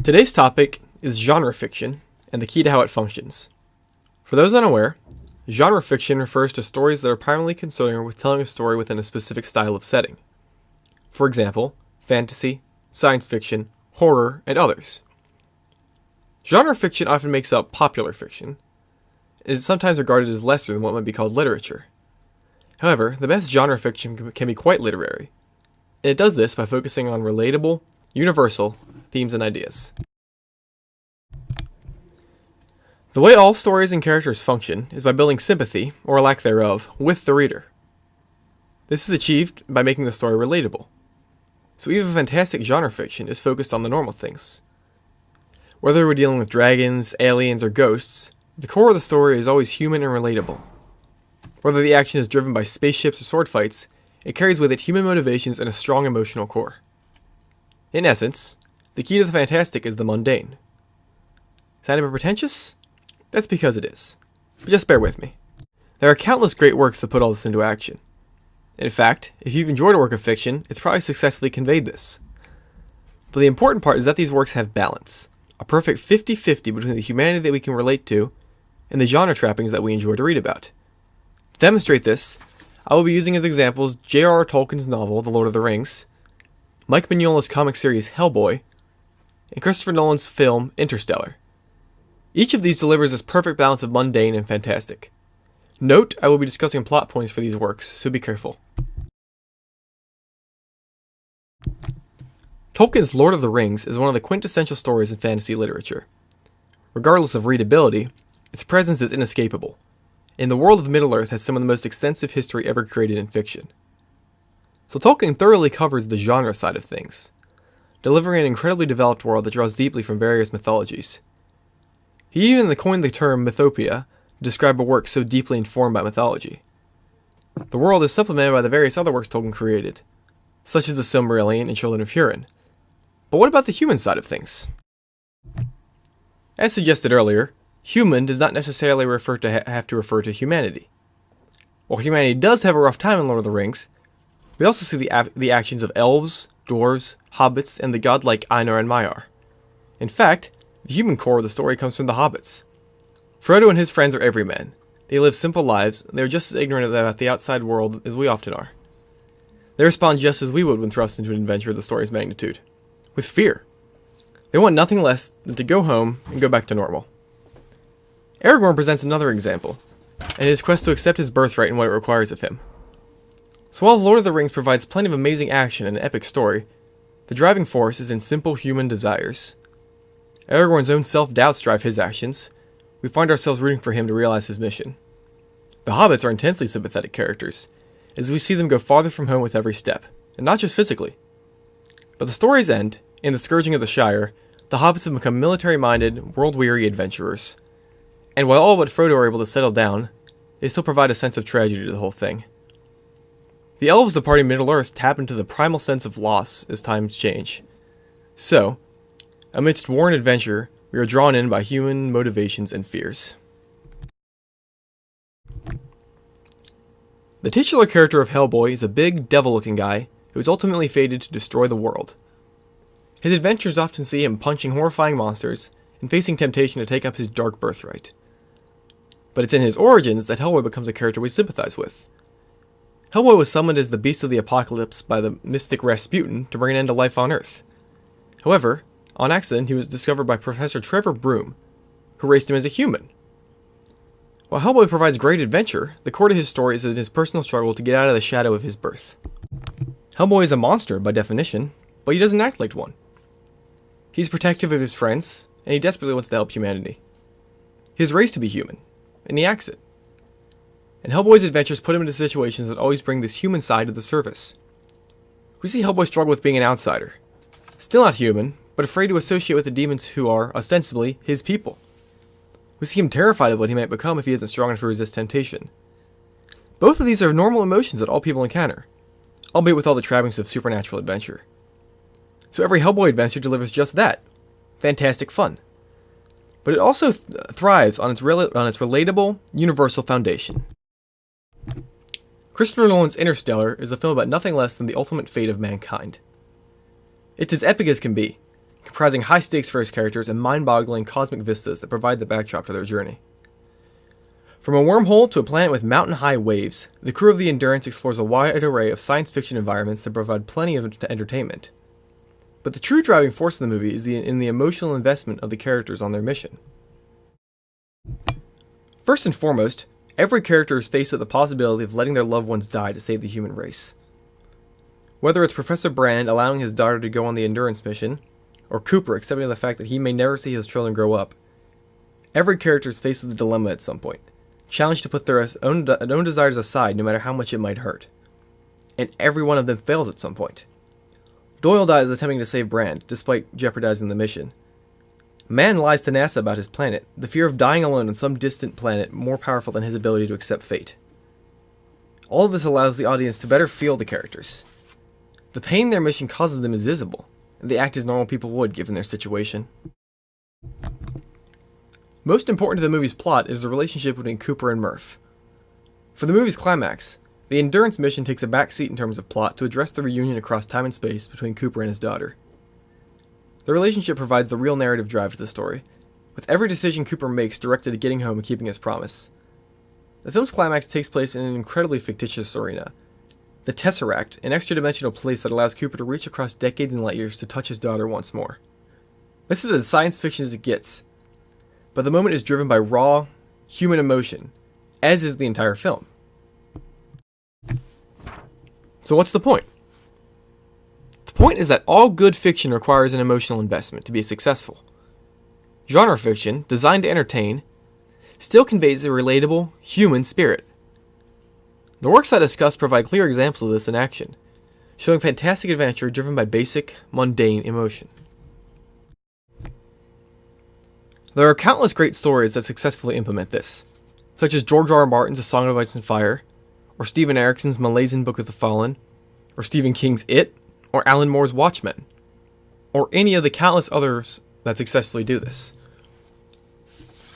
Today's topic is genre fiction and the key to how it functions. For those unaware, genre fiction refers to stories that are primarily concerned with telling a story within a specific style of setting. For example, fantasy, science fiction, horror, and others. Genre fiction often makes up popular fiction. It is sometimes regarded as lesser than what might be called literature. However, the best genre fiction can be quite literary, and it does this by focusing on relatable, universal themes and ideas. The way all stories and characters function is by building sympathy, or lack thereof, with the reader. This is achieved by making the story relatable. So even fantastic genre fiction is focused on the normal things. Whether we're dealing with dragons, aliens, or ghosts, the core of the story is always human and relatable. Whether the action is driven by spaceships or sword fights, it carries with it human motivations and a strong emotional core. In essence, the key to the fantastic is the mundane. Sound a bit pretentious? That's because it is. But just bear with me. There are countless great works that put all this into action. In fact, if you've enjoyed a work of fiction, it's probably successfully conveyed this. But the important part is that these works have balance. A perfect 50-50 between the humanity that we can relate to and the genre trappings that we enjoy to read about. To demonstrate this, I will be using as examples J.R.R. Tolkien's novel, The Lord of the Rings, Mike Mignola's comic series Hellboy, and Christopher Nolan's film Interstellar. Each of these delivers this perfect balance of mundane and fantastic. Note, I will be discussing plot points for these works, so be careful. Tolkien's Lord of the Rings is one of the quintessential stories in fantasy literature. Regardless of readability, its presence is inescapable, and the world of Middle-earth has some of the most extensive history ever created in fiction. So Tolkien thoroughly covers the genre side of things, delivering an incredibly developed world that draws deeply from various mythologies. He even coined the term mythopia to describe a work so deeply informed by mythology. The world is supplemented by the various other works Tolkien created, such as the Silmarillion and Children of Húrin. But what about the human side of things? As suggested earlier, human does not necessarily have to refer to humanity. While humanity does have a rough time in Lord of the Rings, we also see the actions of elves, dwarves, hobbits, and the godlike Einar and Maiar. In fact, the human core of the story comes from the hobbits. Frodo and his friends are everyman. They live simple lives, and they are just as ignorant about the outside world as we often are. They respond just as we would when thrust into an adventure of the story's magnitude. With fear. They want nothing less than to go home and go back to normal. Aragorn presents another example, and his quest to accept his birthright and what it requires of him. So while The Lord of the Rings provides plenty of amazing action and an epic story, the driving force is in simple human desires. Aragorn's own self-doubts drive his actions. We find ourselves rooting for him to realize his mission. The hobbits are intensely sympathetic characters, as we see them go farther from home with every step, and not just physically. But the story's end, in the Scourging of the Shire, the hobbits have become military-minded, world-weary adventurers. And while all but Frodo are able to settle down, they still provide a sense of tragedy to the whole thing. The elves departing Middle-earth tap into the primal sense of loss as times change. So, amidst war and adventure, we are drawn in by human motivations and fears. The titular character of Hellboy is a big, devil-looking guy who is ultimately fated to destroy the world. His adventures often see him punching horrifying monsters and facing temptation to take up his dark birthright. But it's in his origins that Hellboy becomes a character we sympathize with. Hellboy was summoned as the Beast of the Apocalypse by the mystic Rasputin to bring an end to life on Earth. However, on accident he was discovered by Professor Trevor Broom, who raised him as a human. While Hellboy provides great adventure, the core to his story is in his personal struggle to get out of the shadow of his birth. Hellboy is a monster by definition, but he doesn't act like one. He's protective of his friends, and he desperately wants to help humanity. He is raised to be human, and he acts it. And Hellboy's adventures put him into situations that always bring this human side to the surface. We see Hellboy struggle with being an outsider. Still not human, but afraid to associate with the demons who are, ostensibly, his people. We see him terrified of what he might become if he isn't strong enough to resist temptation. Both of these are normal emotions that all people encounter, albeit with all the trappings of supernatural adventure. So every Hellboy adventure delivers just that, fantastic fun. But it also thrives on its relatable, universal foundation. Christopher Nolan's Interstellar is a film about nothing less than the ultimate fate of mankind. It's as epic as can be, comprising high-stakes first characters and mind-boggling cosmic vistas that provide the backdrop to their journey. From a wormhole to a planet with mountain-high waves, the crew of the Endurance explores a wide array of science fiction environments that provide plenty of entertainment. But the true driving force of the movie is in the emotional investment of the characters on their mission. First and foremost, every character is faced with the possibility of letting their loved ones die to save the human race. Whether it's Professor Brand allowing his daughter to go on the Endurance mission, or Cooper accepting the fact that he may never see his children grow up, every character is faced with a dilemma at some point, challenged to put their own desires aside no matter how much it might hurt. And every one of them fails at some point. Doyle dies attempting to save Brand, despite jeopardizing the mission. Man lies to NASA about his planet, the fear of dying alone on some distant planet more powerful than his ability to accept fate. All of this allows the audience to better feel the characters. The pain their mission causes them is visible, and they act as normal people would given their situation. Most important to the movie's plot is the relationship between Cooper and Murph. For the movie's climax, the Endurance mission takes a backseat in terms of plot to address the reunion across time and space between Cooper and his daughter. The relationship provides the real narrative drive to the story, with every decision Cooper makes directed to getting home and keeping his promise. The film's climax takes place in an incredibly fictitious arena. The Tesseract, an extra-dimensional place that allows Cooper to reach across decades and light years to touch his daughter once more. This is as science fiction as it gets, but the moment is driven by raw, human emotion, as is the entire film. So what's the point? The point is that all good fiction requires an emotional investment to be successful. Genre fiction, designed to entertain, still conveys a relatable, human spirit. The works I discussed provide clear examples of this in action, showing fantastic adventure driven by basic, mundane emotion. There are countless great stories that successfully implement this, such as George R. Martin's A Song of Ice and Fire, or Stephen Erickson's Malaysian Book of the Fallen, or Stephen King's It, or Alan Moore's Watchmen, or any of the countless others that successfully do this.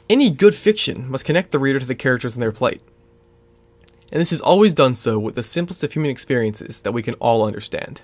Any good fiction must connect the reader to the characters and their plight, and this is always done so with the simplest of human experiences that we can all understand.